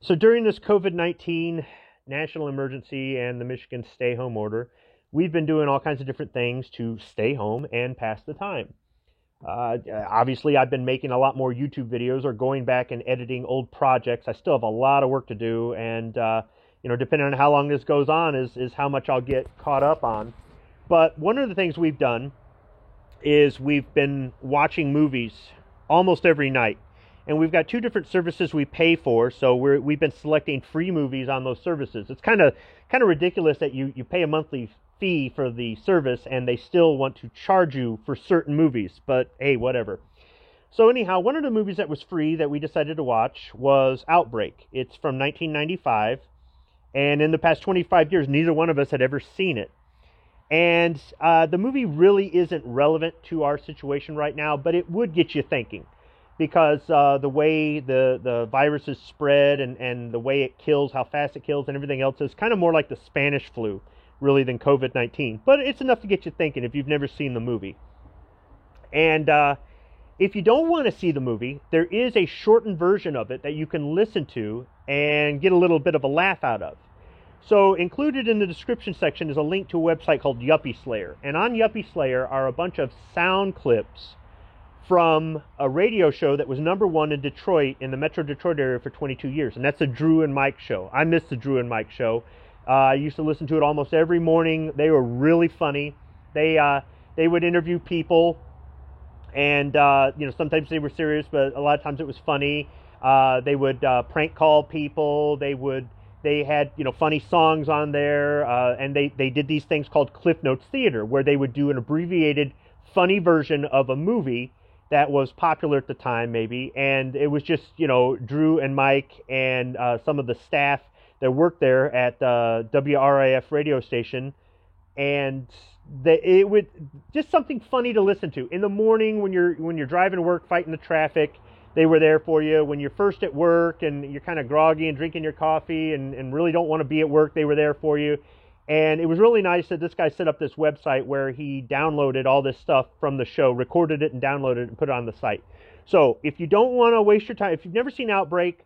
So during this COVID-19 national emergency and the Michigan stay-home order, we've been doing all kinds of different things to stay home and pass the time. Obviously, I've been making a lot more YouTube videos or going back and editing old projects. I still have a lot of work to do, and depending on how long this goes on, is how much I'll get caught up on. But one of the things we've done is we've been watching movies almost every night. And we've got two different services we pay for, so we've been selecting free movies on those services. It's kind of ridiculous that you pay a monthly fee for the service and they still want to charge you for certain movies, but hey, whatever. So anyhow, one of the movies that was free that we decided to watch was Outbreak. It's from 1995, and in the past 25 years, neither one of us had ever seen it. And the movie really isn't relevant to our situation right now, but it would get you thinking. Because the way the virus is spread and the way it kills, how fast it kills and everything else is kind of more like the Spanish flu, really, than COVID-19. But it's enough to get you thinking if you've never seen the movie. And if you don't want to see the movie, there is a shortened version of it that you can listen to and get a little bit of a laugh out of. So included in the description section is a link to a website called Yuppie Slayer. And on Yuppie Slayer are a bunch of sound clips from a radio show that was #1 in Detroit, in the Metro Detroit area, for 22 years. And that's the Drew and Mike Show. I miss the Drew and Mike Show. I used to listen to it almost every morning. They were really funny. They would interview people, and sometimes they were serious, but a lot of times it was funny. They would prank call people. They had funny songs on there, and they did these things called Cliff Notes Theater, where they would do an abbreviated, funny version of a movie that was popular at the time, maybe, and it was just, Drew and Mike and some of the staff that worked there at the WRIF radio station, and it would just something funny to listen to. In the morning when you're driving to work, fighting the traffic, they were there for you. When you're first at work and you're kind of groggy and drinking your coffee and really don't want to be at work, they were there for you. And it was really nice that this guy set up this website where he downloaded all this stuff from the show, recorded it and downloaded it and put it on the site. So if you don't want to waste your time, if you've never seen Outbreak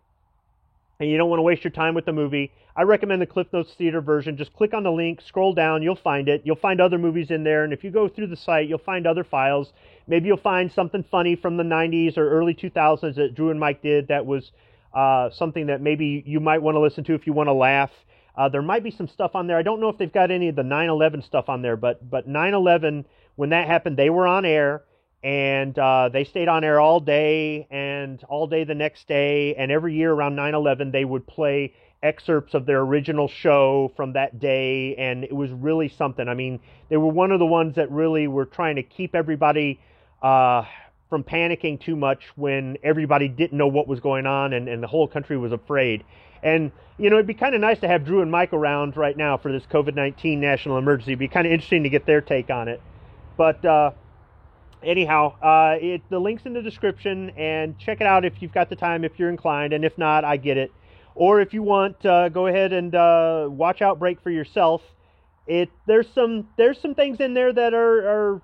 and you don't want to waste your time with the movie, I recommend the Cliff Notes Theater version. Just click on the link, scroll down, you'll find it. You'll find other movies in there. And if you go through the site, you'll find other files. Maybe you'll find something funny from the 90s or early 2000s that Drew and Mike did that was something that maybe you might want to listen to if you want to laugh. There might be some stuff on there. I don't know if they've got any of the 9/11 stuff on there, but 9/11, when that happened, they were on air, and they stayed on air all day and all day the next day, and every year around 9/11, they would play excerpts of their original show from that day, and it was really something. I mean, they were one of the ones that really were trying to keep everybody from panicking too much when everybody didn't know what was going on and the whole country was afraid. And, it'd be kind of nice to have Drew and Mike around right now for this COVID-19 national emergency. It'd be kind of interesting to get their take on it. But anyhow, the link's in the description, and check it out if you've got the time, if you're inclined. And if not, I get it. Or if you want, go ahead and watch Outbreak for yourself. There's some things in there that are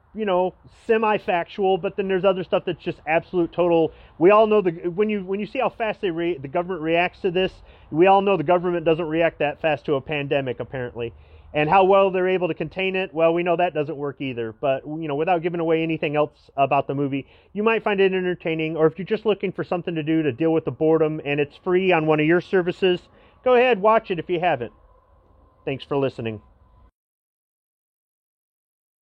semi-factual, but then there's other stuff that's just absolute total. We all know when you see how fast the government reacts to this, we all know the government doesn't react that fast to a pandemic, apparently. And how well they're able to contain it, well, we know that doesn't work either. But without giving away anything else about the movie, you might find it entertaining. Or if you're just looking for something to do to deal with the boredom and it's free on one of your services, go ahead, watch it if you haven't. Thanks for listening.